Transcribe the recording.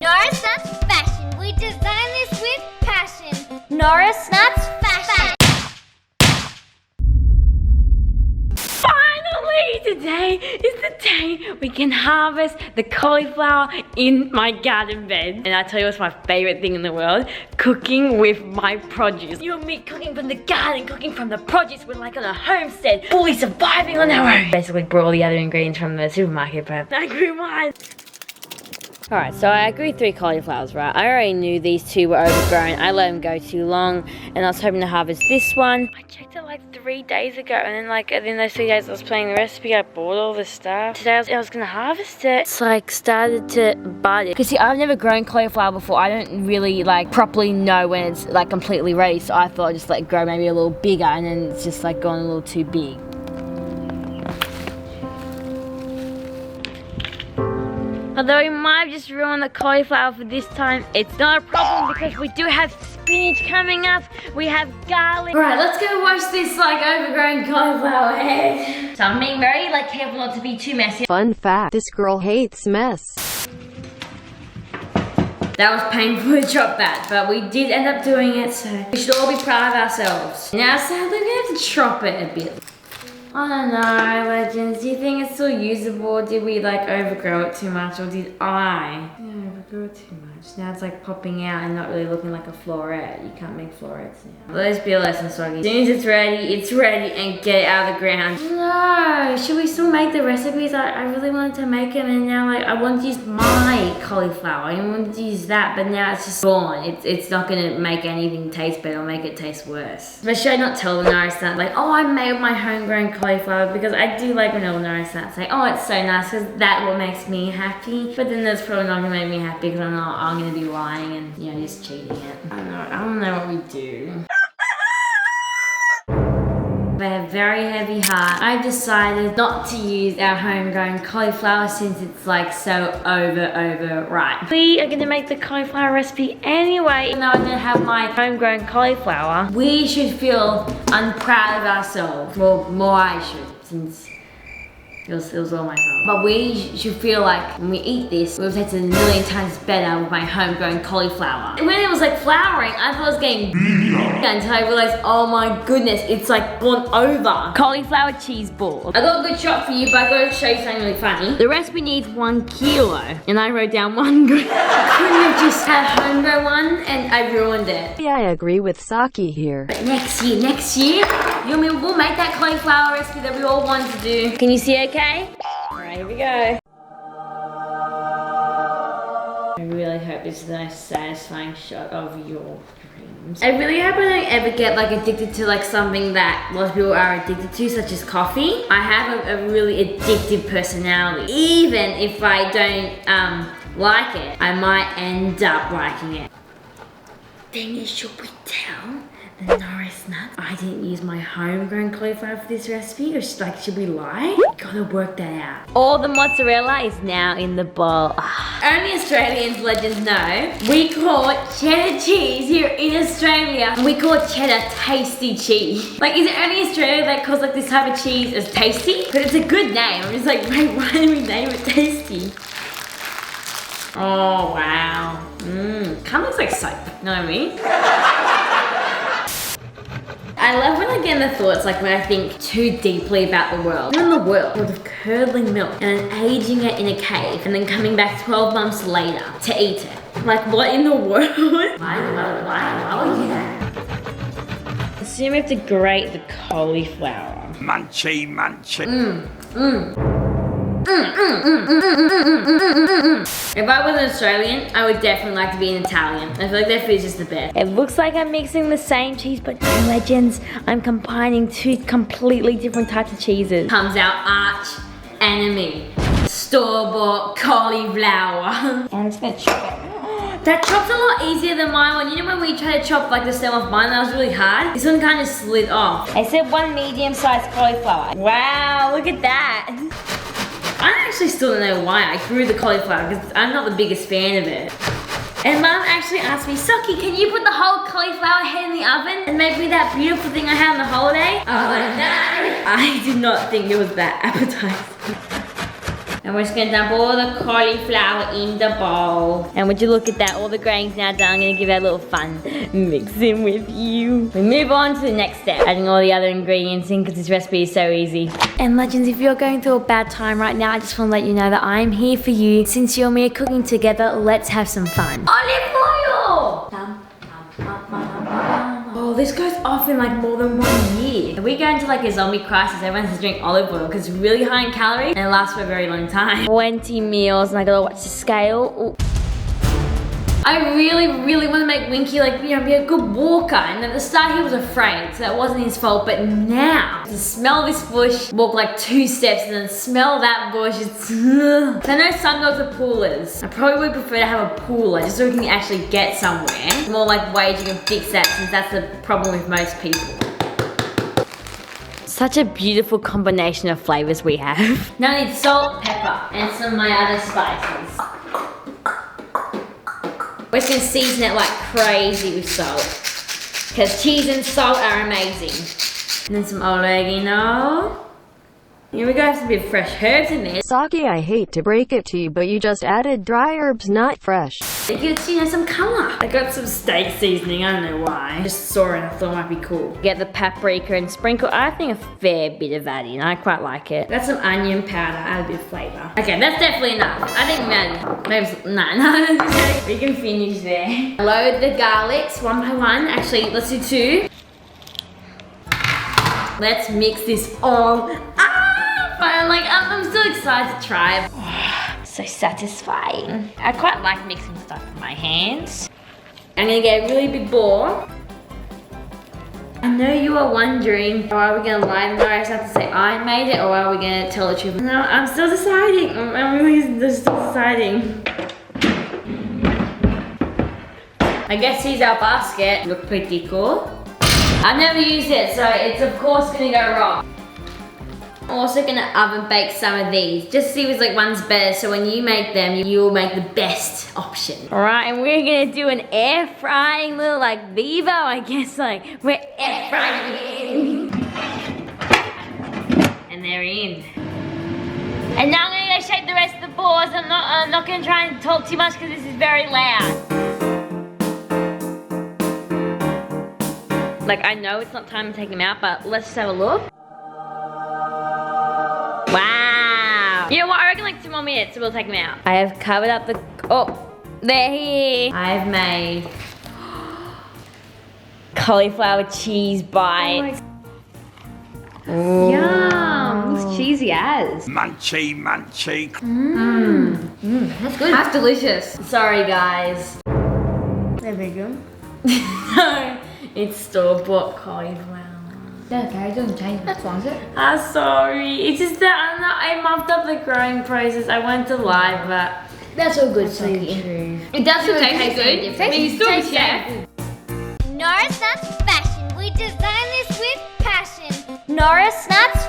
Norris Nuts Fashion. We design this with passion. Norris Nuts Fashion. Finally, today is the day we can harvest the cauliflower in my garden bed. And I tell you what's my favorite thing in the world? Cooking with my produce. You and me cooking from the garden, cooking from the produce. We're like on a homestead, fully surviving on our own. Basically brought all the other ingredients from the supermarket, but I grew mine. Alright, so I grew 3 cauliflowers, right? I already knew these 2 were overgrown. I let them go too long, and I was hoping to harvest this one. I checked it like 3 days ago, and then like in those 3 days I was playing the recipe, I bought all this stuff. Today I was gonna harvest it. It's like started to bud. Because see, I've never grown cauliflower before. I don't really like properly know when it's like completely ready, so I thought I'd just let it grow maybe a little bigger, and then it's just like gone a little too big. Although we might have just ruined the cauliflower for this time, it's not a problem because we do have spinach coming up. We have garlic. Alright, let's go wash this like overgrown cauliflower head. So I'm being very like careful not to be too messy. Fun fact, this girl hates mess. That was painful to chop that, but we did end up doing it, so we should all be proud of ourselves. Now sadly we have to chop it a bit. I don't know, Legends. Do you think it's still usable? Did we like overgrow it too much, or did I? Yeah, overgrow it too much. Now it's like popping out and not really looking like a floret. You can't make florets now. Let's be a lesson, Soggy. As soon as it's ready, and get it out of the ground. No, should we still make the recipes? I really wanted to make them, and now like I want to use my cauliflower. I wanted to use that, but now it's just gone. It's not gonna make anything taste better or make it taste worse. But should I not tell the Norris Nut like, oh, I made my homegrown cauliflower, because I do like when all Norris Nuts say, oh, it's so nice, because that's what makes me happy. But then that's probably not gonna make me happy, because I'm gonna be lying and, you know, just cheating it. I don't know what we do. With a very heavy heart, I've decided not to use our homegrown cauliflower since it's like so overripe. We are gonna make the cauliflower recipe anyway. Even though I don't have my homegrown cauliflower, we should feel unproud of ourselves. Well, more I should, since it was all my fault. But we should feel like when we eat this, it will taste a million times better with my homegrown cauliflower. And when it was like flowering, I thought it was getting until I realized, oh my goodness, it's like gone over. Cauliflower cheese ball. I got a good shot for you, but I gotta show you something really funny. The recipe needs 1 kilo, and I wrote down 1 gram. I couldn't have just had homegrown one, and I ruined it. Yeah, I agree with Saki here. But next year, you and me, we'll make that cauliflower recipe that we all wanted to do. Can you see okay? Alright, here we go. I really hope this is a nice, satisfying shot of your dreams. I really hope I don't ever get like addicted to like something that lots of people are addicted to, such as coffee. I have a really addictive personality. Even if I don't like it, I might end up liking it. Thing is, should we tell the Norris Nuts I didn't use my homegrown cauliflower for this recipe? Or should we lie? Gotta work that out. All the mozzarella is now in the bowl. Only Australians, Legends, know we call cheddar cheese here in Australia, and we call cheddar tasty cheese. Like, is it only Australia that calls like this type of cheese as tasty? But it's a good name. I'm just like, wait, why do we name it tasty? Oh wow. Kind of looks like soap. Know what I mean? I love when I get in the thoughts, like when I think too deeply about the world. In the world of curdling milk and then aging it in a cave and then coming back 12 months later to eat it. Like, what in the world? Why? Assume we have to grate the cauliflower. Munchy, munchy. If I was an Australian, I would definitely like to be an Italian. I feel like their food is just the best. It looks like I'm mixing the same cheese, but no, Legends, I'm combining 2 completely different types of cheeses. Comes our arch enemy, store-bought cauliflower. I'm just gonna chop it. That chop's a lot easier than my one. You know when we tried to chop like the stem off mine, that was really hard? This one kind of slid off. I said 1 medium-sized cauliflower. Wow, look at that. I actually still don't know why I grew the cauliflower, because I'm not the biggest fan of it. And Mum actually asked me, Saki, can you put the whole cauliflower head in the oven and make me that beautiful thing I had on the holiday? Oh no! I did not think it was that appetizing. And we're just gonna dump all the cauliflower in the bowl. And would you look at that, all the grain's now done. I'm gonna give it a little fun mixing with you. We move on to the next step, adding all the other ingredients in because this recipe is so easy. And legends, if you're going through a bad time right now, I just wanna let you know that I'm here for you. Since you and me are cooking together, let's have some fun. Olive oil! Oh, this goes off in like more than 1 year. If we go into like a zombie crisis, everyone has to drink olive oil because it's really high in calories and it lasts for a very long time. 20 meals and I gotta watch the scale. Ooh. I really want to make Winky like, you know, be a good walker. And at the start he was afraid, so that wasn't his fault. But now, to smell this bush, walk like 2 steps and then smell that bush, it's so I know some dogs are poolers. I probably would prefer to have a pooler just so we can actually get somewhere. More like ways you can fix that since that's the problem with most people. Such a beautiful combination of flavors we have. Now I need salt, pepper, and some of my other spices. We're just gonna season it like crazy with salt. Because cheese and salt are amazing. And then some oregano. Here we go, have some bit of fresh herbs in there. Saki, I hate to break it to you, but you just added dry herbs, not fresh. It gives, you know, some colour. I got some steak seasoning, I don't know why. I just saw it and I thought it might be cool. Get the paprika and sprinkle, I think a fair bit of that in. I quite like it. Got some onion powder, add a bit of flavour. Okay, that's definitely enough. I think maybe no. We can finish there. Load the garlics one by one. Actually, let's do 2. Let's mix this all up. I'm still excited to try it. Oh, so satisfying. I quite like mixing stuff with my hands. I'm gonna get a really big bowl. I know you are wondering, are we gonna lie to Norris have to say I made it, or are we gonna tell the truth? No, I'm still deciding. I'm really still deciding. I guess here's our basket. Look pretty cool. I've never used it, so it's of course gonna go wrong. I'm also gonna oven bake some of these, just to see which like one's better, so when you make them, you'll make the best option. All right, and we're gonna do an air frying little like Vivo, I guess, like we're air frying. And they're in. And now I'm gonna go shape the rest of the balls. I'm not gonna try and talk too much because this is very loud. Like, I know it's not time to take them out, but let's just have a look. Wow. You know what, I reckon like 2 more minutes we'll take them out. I have covered up the, oh, they're here. I've made cauliflower cheese bites. Oh yum, looks cheesy as. Munchy, munchy. That's good. That's delicious. Sorry guys. They're vegan. No, it's store-bought cauliflower. Okay, don't change that one, is it? I'm sorry. It's just that I muffed up the growing process. I went to lie, but That's all good, that's really Saki. true. It does Still taste tastes good. good. I mean, you still a chef. Norris Nuts Fashion. We design this with passion. Norris Nuts